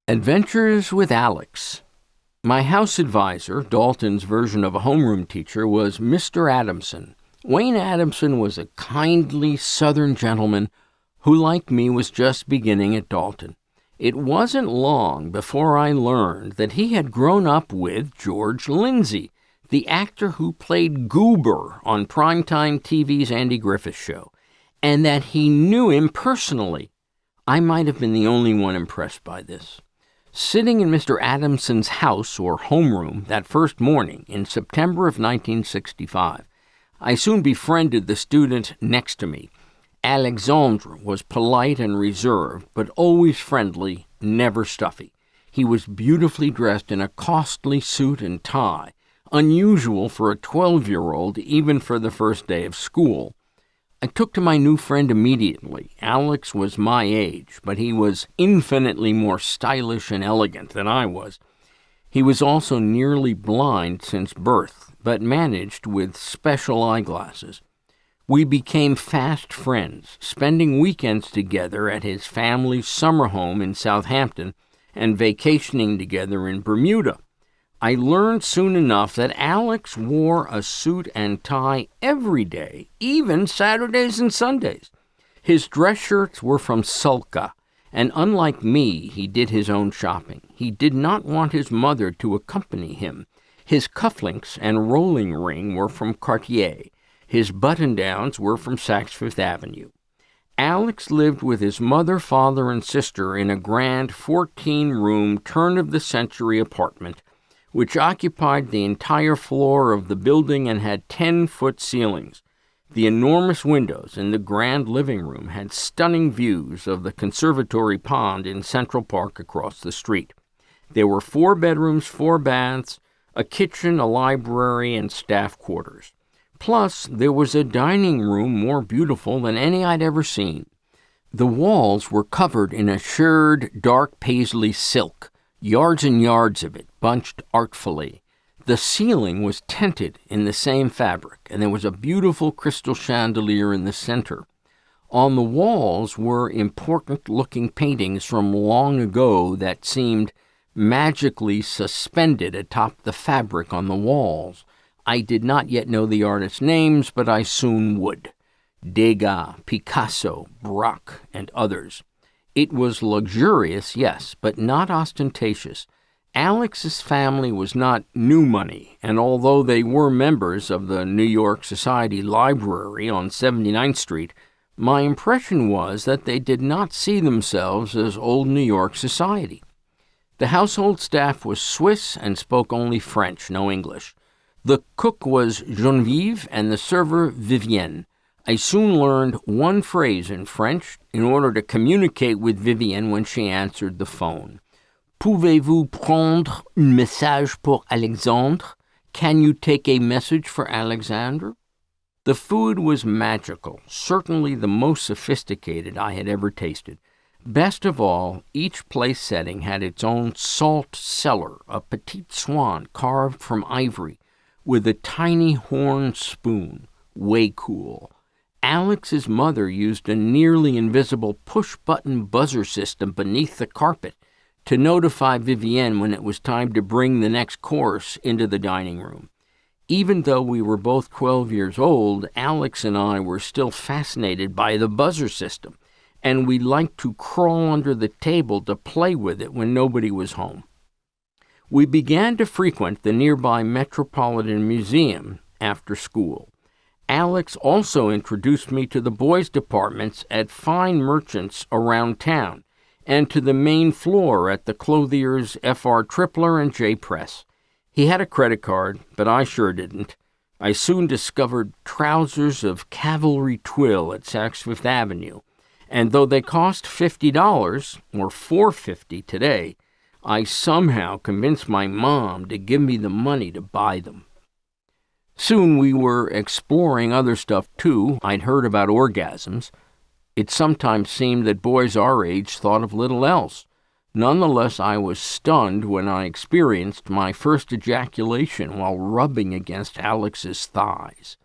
Adventures with Alex. My house advisor, Dalton's version of a homeroom teacher, was Mr. Adamson. Wayne Adamson was a kindly Southern gentleman who, like me, was just beginning at Dalton. It wasn't long before I learned that he had grown up with George Lindsay, the actor who played Goober on primetime TV's Andy Griffith Show, and that he knew him personally. I might have been the only one impressed by this. Sitting in Mr. Adamson's house or homeroom that first morning in September of 1965, I soon befriended the student next to me. Alexandre was polite and reserved, but always friendly, never stuffy. He was beautifully dressed in a costly suit and tie, unusual for a 12-year-old even for the first day of school. I took to my new friend immediately. Alex was my age, but he was infinitely more stylish and elegant than I was. He was also nearly blind since birth, but managed with special eyeglasses. We became fast friends, spending weekends together at his family's summer home in Southampton and vacationing together in Bermuda. I learned soon enough that Alex wore a suit and tie every day, even Saturdays and Sundays. His dress shirts were from Sulca, and unlike me, he did his own shopping. He did not want his mother to accompany him. His cufflinks and rolling ring were from Cartier. His button-downs were from Saks Fifth Avenue. Alex lived with his mother, father, and sister in a grand 14-room, turn-of-the-century apartment which occupied the entire floor of the building and had 10-foot ceilings. The enormous windows in the grand living room had stunning views of the conservatory pond in Central Park across the street. There were 4 bedrooms, 4 baths, a kitchen, a library, and staff quarters. Plus, there was a dining room more beautiful than any I'd ever seen. The walls were covered in a shirred, dark paisley silk, yards and yards of it, bunched artfully. The ceiling was tinted in the same fabric, and there was a beautiful crystal chandelier in the center. On the walls were important-looking paintings from long ago that seemed magically suspended atop the fabric on the walls. I did not yet know the artists' names, but I soon would. Degas, Picasso, Braque, and others. It was luxurious, yes, but not ostentatious. Alex's family was not new money, and although they were members of the New York Society Library on 79th Street, my impression was that they did not see themselves as old New York society. The household staff was Swiss and spoke only French, no English. The cook was Geneviève and the server Vivienne. I soon learned one phrase in French in order to communicate with Vivienne when she answered the phone. Pouvez-vous prendre un message pour Alexandre? Can you take a message for Alexandre? The food was magical, certainly the most sophisticated I had ever tasted. Best of all, each place setting had its own salt cellar, a petite swan carved from ivory, with a tiny horn spoon, way cool. Alex's mother used a nearly invisible push-button buzzer system beneath the carpet to notify Vivienne when it was time to bring the next course into the dining room. Even though we were both 12 years old, Alex and I were still fascinated by the buzzer system, and we liked to crawl under the table to play with it when nobody was home. We began to frequent the nearby Metropolitan Museum after school. Alex also introduced me to the boys' departments at fine merchants around town and to the main floor at the clothiers F.R. Tripler and J. Press. He had a credit card, but I sure didn't. I soon discovered trousers of cavalry twill at Saks Fifth Avenue, and though they cost $50, or $4.50 today, I somehow convinced my mom to give me the money to buy them. Soon we were exploring other stuff, too. I'd heard about orgasms. It sometimes seemed that boys our age thought of little else. Nonetheless, I was stunned when I experienced my first ejaculation while rubbing against Alex's thighs.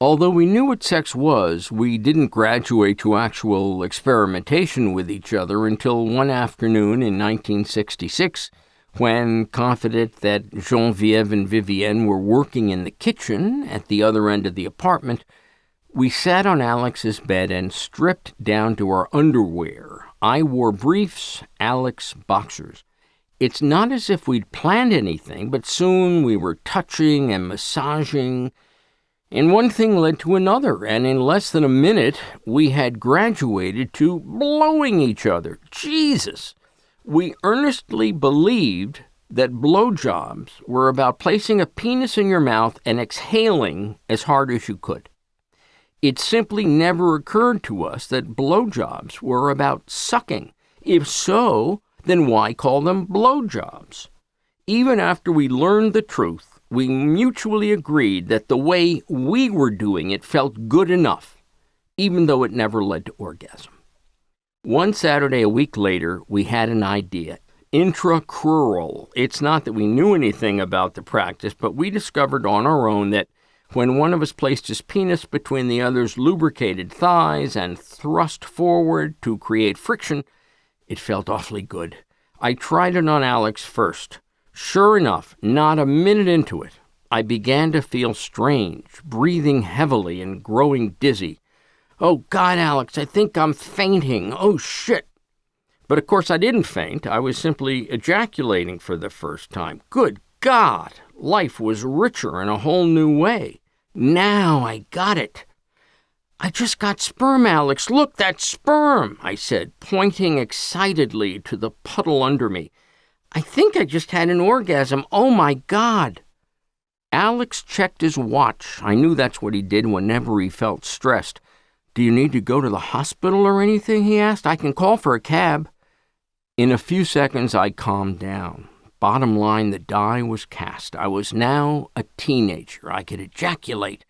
Although we knew what sex was, we didn't graduate to actual experimentation with each other until one afternoon in 1966, when, confident that Geneviève and Vivienne were working in the kitchen at the other end of the apartment, we sat on Alex's bed and stripped down to our underwear. I wore briefs, Alex boxers. It's not as if we'd planned anything, but soon we were touching and massaging, and one thing led to another, and in less than a minute, we had graduated to blowing each other. Jesus! We earnestly believed that blowjobs were about placing a penis in your mouth and exhaling as hard as you could. It simply never occurred to us that blowjobs were about sucking. If so, then why call them blowjobs? Even after we learned the truth, we mutually agreed that the way we were doing it felt good enough, even though it never led to orgasm. One Saturday a week later, we had an idea. Intracrural. It's not that we knew anything about the practice, but we discovered on our own that when one of us placed his penis between the other's lubricated thighs and thrust forward to create friction, it felt awfully good. I tried it on Alex first. Sure enough, not a minute into it, I began to feel strange, breathing heavily and growing dizzy. Oh, God, Alex, I think I'm fainting. Oh, shit. But of course I didn't faint. I was simply ejaculating for the first time. Good God, life was richer in a whole new way. Now I got it. I just got sperm, Alex. Look, that's sperm, I said, pointing excitedly to the puddle under me. I think I just had an orgasm. Oh, my God. Alex checked his watch. I knew that's what he did whenever he felt stressed. Do you need to go to the hospital or anything, he asked. I can call for a cab. In a few seconds, I calmed down. Bottom line, the die was cast. I was now a teenager. I could ejaculate.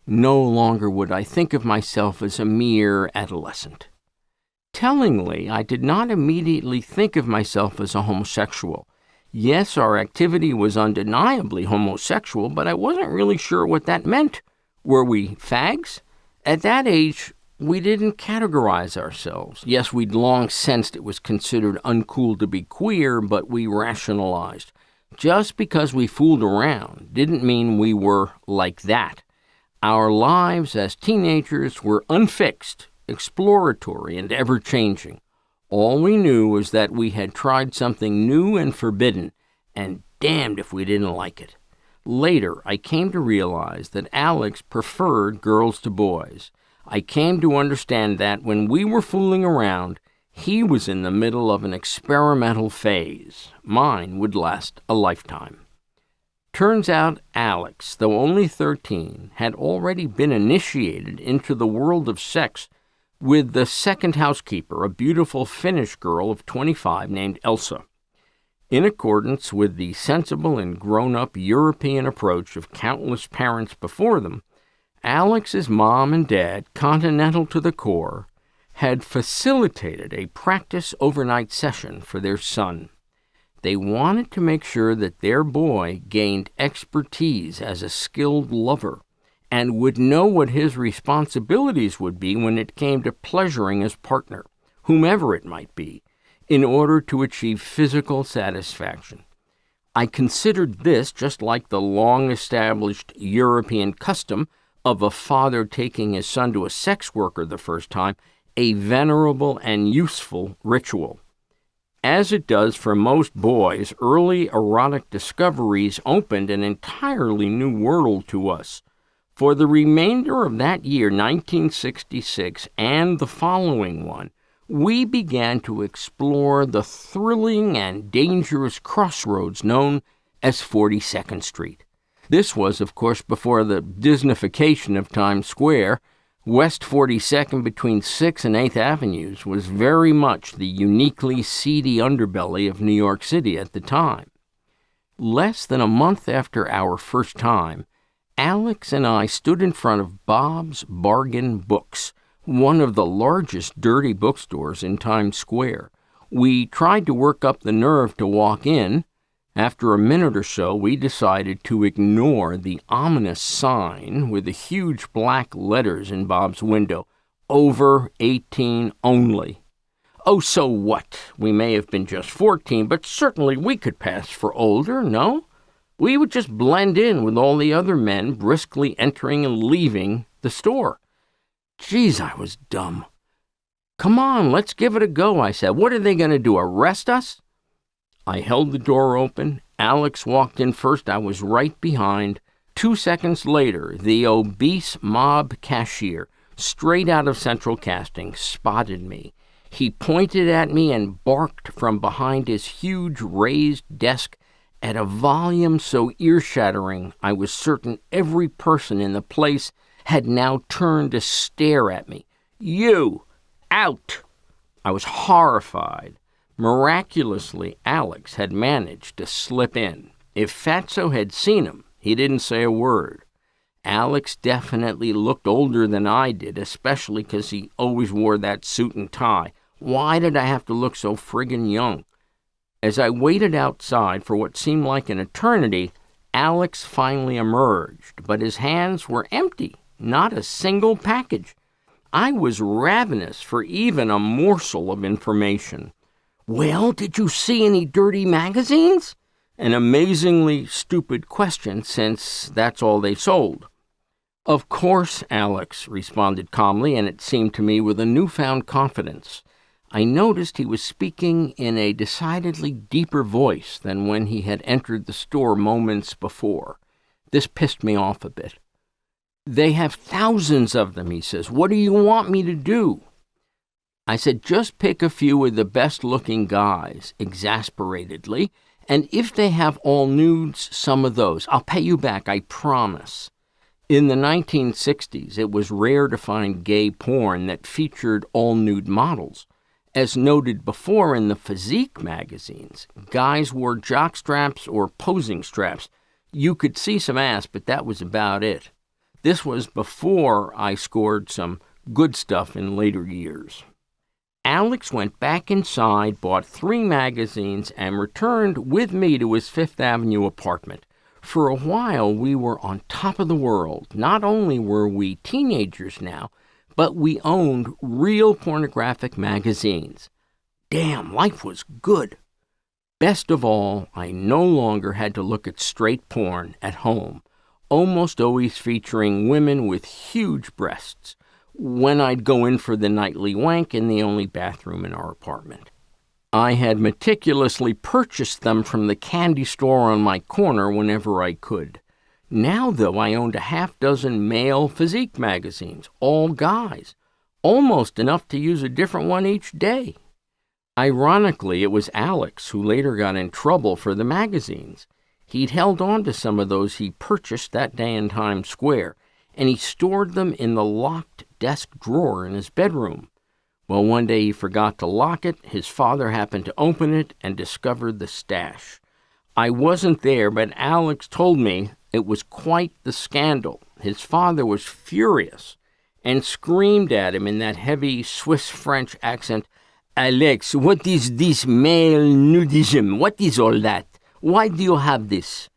No longer would I think of myself as a mere adolescent. Tellingly, I did not immediately think of myself as a homosexual. Yes, our activity was undeniably homosexual, but I wasn't really sure what that meant. Were we fags? At that age, we didn't categorize ourselves. Yes, we'd long sensed it was considered uncool to be queer, but we rationalized. Just because we fooled around didn't mean we were like that. Our lives as teenagers were unfixed, exploratory, and ever-changing. All we knew was that we had tried something new and forbidden, and damned if we didn't like it. Later, I came to realize that Alex preferred girls to boys. I came to understand that when we were fooling around, he was in the middle of an experimental phase. Mine would last a lifetime. Turns out Alex, though only 13, had already been initiated into the world of sex with the second housekeeper, a beautiful Finnish girl of 25 named Elsa. In accordance with the sensible and grown-up European approach of countless parents before them, Alex's mom and dad, continental to the core, had facilitated a practice overnight session for their son. They wanted to make sure that their boy gained expertise as a skilled lover and would know what his responsibilities would be when it came to pleasuring his partner, whomever it might be, in order to achieve physical satisfaction. I considered this, just like the long-established European custom of a father taking his son to a sex worker the first time, a venerable and useful ritual. As it does for most boys, early erotic discoveries opened an entirely new world to us. For the remainder of that year, 1966, and the following one, we began to explore the thrilling and dangerous crossroads known as 42nd Street. This was, of course, before the Disneyfication of Times Square. West 42nd between 6th and 8th Avenues was very much the uniquely seedy underbelly of New York City at the time. Less than a month after our first time, Alex and I stood in front of Bob's Bargain Books, one of the largest dirty bookstores in Times Square. We tried to work up the nerve to walk in, After a minute or so, we decided to ignore the ominous sign with the huge black letters in Bob's window, over 18 only. Oh, so what? We may have been just 14, but certainly we could pass for older, no? We would just blend in with all the other men briskly entering and leaving the store. Geez, I was dumb. Come on, let's give it a go, I said. What are they going to do, arrest us? I held the door open. Alex walked in first. I was right behind. 2 seconds later, the obese mob cashier, straight out of Central Casting, spotted me. He pointed at me and barked from behind his huge raised desk at a volume so ear-shattering I was certain every person in the place had now turned to stare at me. You! Out! I was horrified. Miraculously, Alex had managed to slip in. If Fatso had seen him, he didn't say a word. Alex definitely looked older than I did, especially because he always wore that suit and tie. Why did I have to look so friggin' young? As I waited outside for what seemed like an eternity, Alex finally emerged, but his hands were empty, not a single package. I was ravenous for even a morsel of information. Well, did you see any dirty magazines? An amazingly stupid question, since that's all they sold. Of course, Alex responded calmly, and it seemed to me with a newfound confidence. I noticed he was speaking in a decidedly deeper voice than when he had entered the store moments before. This pissed me off a bit. They have thousands of them, he says. What do you want me to do? I said, just pick a few of the best-looking guys, exasperatedly, and if they have all nudes, some of those. I'll pay you back, I promise. In the 1960s, it was rare to find gay porn that featured all-nude models. As noted before in the physique magazines, guys wore jockstraps or posing straps. You could see some ass, but that was about it. This was before I scored some good stuff in later years. Alex went back inside, bought 3 magazines, and returned with me to his Fifth Avenue apartment. For a while, we were on top of the world. Not only were we teenagers now, but we owned real pornographic magazines. Damn, life was good. Best of all, I no longer had to look at straight porn at home, almost always featuring women with huge breasts, when I'd go in for the nightly wank in the only bathroom in our apartment. I had meticulously purchased them from the candy store on my corner whenever I could. Now, though, I owned a half-dozen male physique magazines, all guys, almost enough to use a different one each day. Ironically, it was Alex who later got in trouble for the magazines. He'd held on to some of those he purchased that day in Times Square, and he stored them in the locked desk drawer in his bedroom. Well, one day he forgot to lock it. His father happened to open it and discovered the stash. I wasn't there, but Alex told me it was quite the scandal. His father was furious and screamed at him in that heavy Swiss-French accent, "Alex, what is this male nudism? What is all that? Why do you have this?"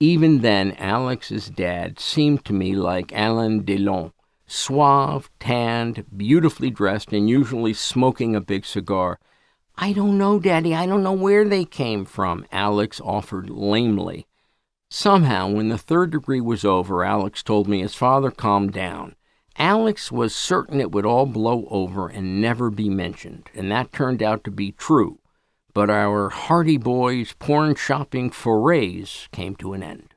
Even then, Alex's dad seemed to me like Alain Delon, suave, tanned, beautifully dressed, and usually smoking a big cigar. "I don't know, Daddy. I don't know where they came from," Alex offered lamely. Somehow, when the 3rd degree was over, Alex told me his father calmed down. Alex was certain it would all blow over and never be mentioned, and that turned out to be true. But our Hardy Boys porn shopping forays came to an end.